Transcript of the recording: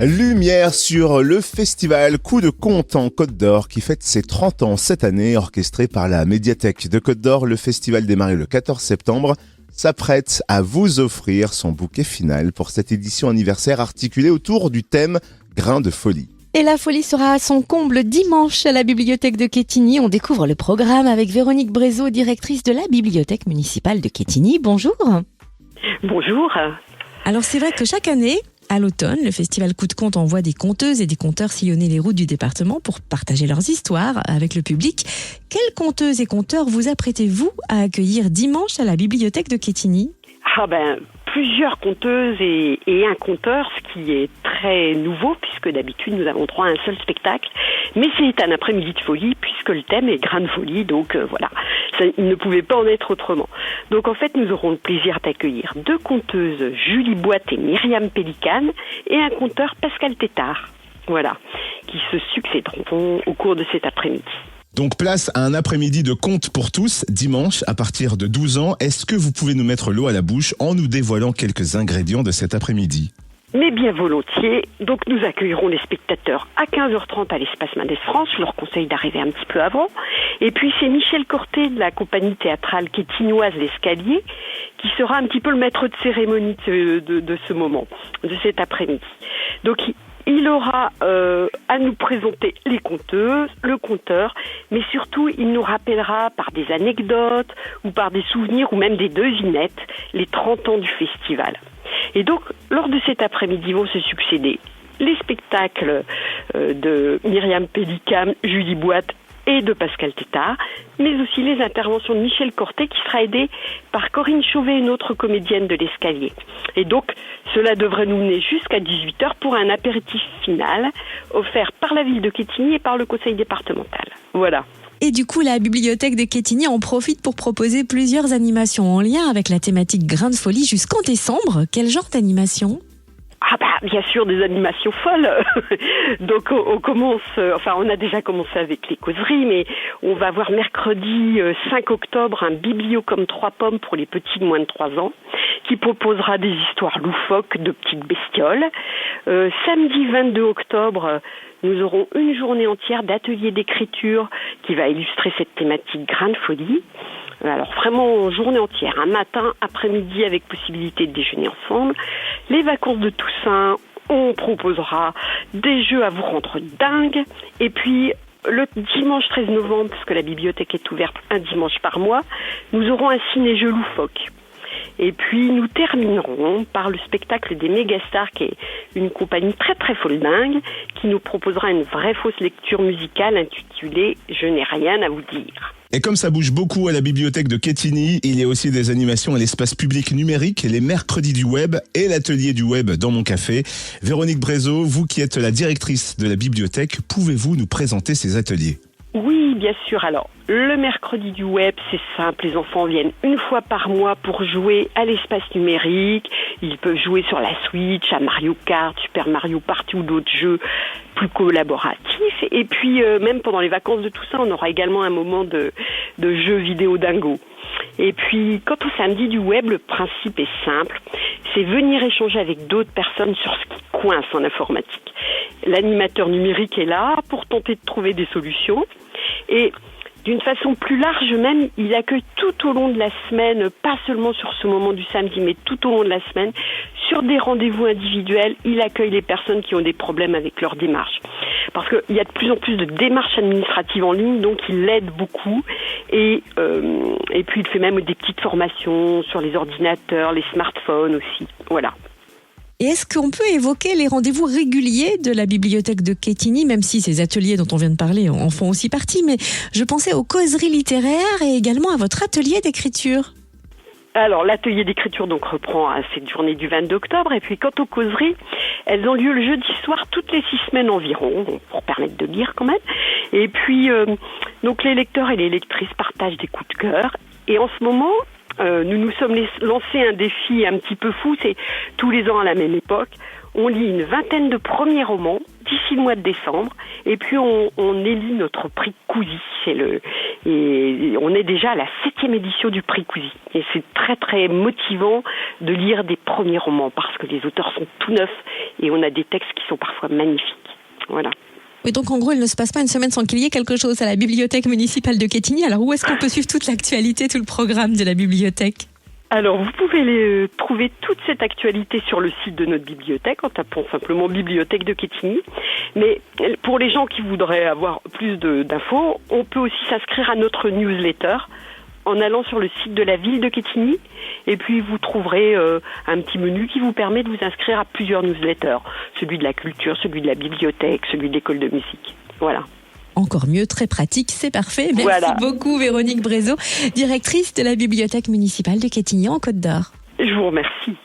Lumière sur le festival Coup de Conte en Côte d'Or qui fête ses 30 ans cette année, orchestré par la médiathèque de Côte d'Or. Le festival démarré le 14 septembre s'apprête à vous offrir son bouquet final pour cette édition anniversaire articulée autour du thème Grain de folie. Et la folie sera à son comble dimanche à la bibliothèque de Quetigny. On découvre le programme avec Véronique Brézeau, directrice de la bibliothèque municipale de Quetigny. Bonjour. Bonjour. Alors c'est vrai que chaque année, à l'automne, le festival Coup de Conte envoie des conteuses et des conteurs sillonner les routes du département pour partager leurs histoires avec le public. Quelles conteuses et conteurs vous apprêtez-vous à accueillir dimanche à la bibliothèque de Quetigny ? Plusieurs conteuses et un conteur, ce qui est très nouveau puisque d'habitude nous avons droit à un seul spectacle. Mais c'est un après-midi de folie puisque le thème est grain de folie, donc voilà, il ne pouvait pas en être autrement. Donc en fait nous aurons le plaisir d'accueillir deux conteuses, Julie Boite et Myriam Pellicane, et un conteur, Pascal Tétard, voilà, qui se succéderont au cours de cet après-midi. Donc place à un après-midi de conte pour tous, dimanche à partir de 12 ans. Est-ce que vous pouvez nous mettre l'eau à la bouche en nous dévoilant quelques ingrédients de cet après-midi ? Mais bien volontiers. Donc nous accueillerons les spectateurs à 15h30 à l'espace Mendès France. Je leur conseille d'arriver un petit peu avant. Et puis c'est Michel Corté de la compagnie théâtrale quétignoise L'Escalier qui sera un petit peu le maître de cérémonie de ce moment, de cet après-midi. Donc il aura à nous présenter les conteuses, le conteur, mais surtout il nous rappellera par des anecdotes ou par des souvenirs ou même des devinettes les 30 ans du festival. Et donc lors de cet après-midi vont se succéder les spectacles de Myriam Pellicane, Julie Boite et de Pascal Tétard, mais aussi les interventions de Michel Corté qui sera aidé par Corinne Chauvet, une autre comédienne de l'Escalier. Et donc, cela devrait nous mener jusqu'à 18h pour un apéritif final offert par la ville de Quetigny et par le conseil départemental. Voilà. Et du coup, la bibliothèque de Quetigny en profite pour proposer plusieurs animations en lien avec la thématique Grain de folie jusqu'en décembre. Quel genre d'animation ? Bien sûr, des animations folles. Donc on a déjà commencé avec les causeries, mais on va avoir mercredi 5 octobre un biblio comme 3 pommes pour les petits de moins de 3 ans, qui proposera des histoires loufoques de petites bestioles. Samedi 22 octobre, nous aurons une journée entière d'atelier d'écriture qui va illustrer cette thématique grain de folie. Alors vraiment journée entière, un matin, après-midi avec possibilité de déjeuner ensemble. Les vacances de Toussaint, on proposera des jeux à vous rendre dingue. Et puis le dimanche 13 novembre, parce que la bibliothèque est ouverte un dimanche par mois, nous aurons un ciné-jeu loufoque. Et puis nous terminerons par le spectacle des Mégastars, qui est une compagnie très très folle dingue, qui nous proposera une vraie fausse lecture musicale intitulée « Je n'ai rien à vous dire ». Et comme ça bouge beaucoup à la bibliothèque de Quetigny, il y a aussi des animations à l'espace public numérique, les mercredis du web et l'atelier du web dans mon café. Véronique Brézeau, vous qui êtes la directrice de la bibliothèque, pouvez-vous nous présenter ces ateliers ? Oui, bien sûr. Alors, le mercredi du web, c'est simple. Les enfants viennent une fois par mois pour jouer à l'espace numérique. Ils peuvent jouer sur la Switch, à Mario Kart, Super Mario Party ou d'autres jeux plus collaboratifs. Et puis, même pendant les vacances de Toussaint, on aura également un moment de jeux vidéo dingo. Et puis, quant au samedi du web, le principe est simple. C'est venir échanger avec d'autres personnes sur ce qui coince en informatique. L'animateur numérique est là pour tenter de trouver des solutions. Et d'une façon plus large même, il accueille tout au long de la semaine, pas seulement sur ce moment du samedi, mais tout au long de la semaine, sur des rendez-vous individuels, il accueille les personnes qui ont des problèmes avec leur démarche. Parce qu'il y a de plus en plus de démarches administratives en ligne, donc il l'aide beaucoup. Et puis il fait même des petites formations sur les ordinateurs, les smartphones aussi. Voilà. Et est-ce qu'on peut évoquer les rendez-vous réguliers de la bibliothèque de Quetigny, même si ces ateliers dont on vient de parler en font aussi partie, mais je pensais aux causeries littéraires et également à votre atelier d'écriture. Alors, l'atelier d'écriture donc reprend à cette journée du 22 octobre. Et puis, quant aux causeries, elles ont lieu le jeudi soir toutes les 6 semaines environ, pour permettre de lire quand même. Et puis, donc les lecteurs et les lectrices partagent des coups de cœur. Et en ce moment, nous nous sommes lancé un défi un petit peu fou. C'est tous les ans à la même époque, on lit une vingtaine de premiers romans d'ici le mois de décembre. Et puis on élit notre prix Cousy. Et on est déjà à la 7e édition du prix Cousy. Et c'est très très motivant de lire des premiers romans parce que les auteurs sont tout neufs et on a des textes qui sont parfois magnifiques. Voilà. Oui, donc en gros, il ne se passe pas une semaine sans qu'il y ait quelque chose à la bibliothèque municipale de Quetigny. Alors où est-ce qu'on peut suivre toute l'actualité, tout le programme de la bibliothèque ? Alors, vous pouvez trouver toute cette actualité sur le site de notre bibliothèque en tapant simplement Bibliothèque de Quetigny. Mais pour les gens qui voudraient avoir plus d'infos, on peut aussi s'inscrire à notre newsletter en allant sur le site de la ville de Quetigny. Et puis, vous trouverez un petit menu qui vous permet de vous inscrire à plusieurs newsletters. Celui de la culture, celui de la bibliothèque, celui de l'école de musique. Voilà. Encore mieux, très pratique, c'est parfait. Merci beaucoup Véronique Brézot, directrice de la bibliothèque municipale de Quetigny en Côte d'Or. Je vous remercie.